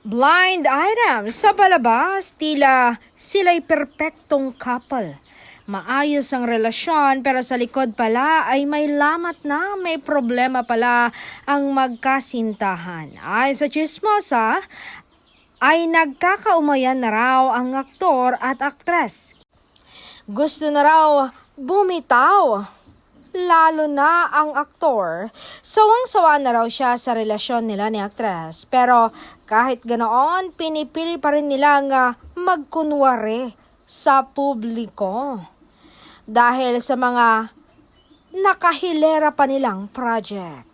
Blind item sa palabas, tila sila'y perpektong couple. Maayos ang relasyon pero sa likod pala ay may lamat na, may problema pala ang magkasintahan. Ay sa chismosa, ay nagkakaumayan na raw ang aktor at aktres. Gusto na raw bumitaw. Lalo na ang aktor, sawang-sawa na raw siya sa relasyon nila ni aktres. Pero kahit ganoon, pinipili pa rin nilang magkunwari sa publiko. Dahil sa mga nakahilera pa nilang project.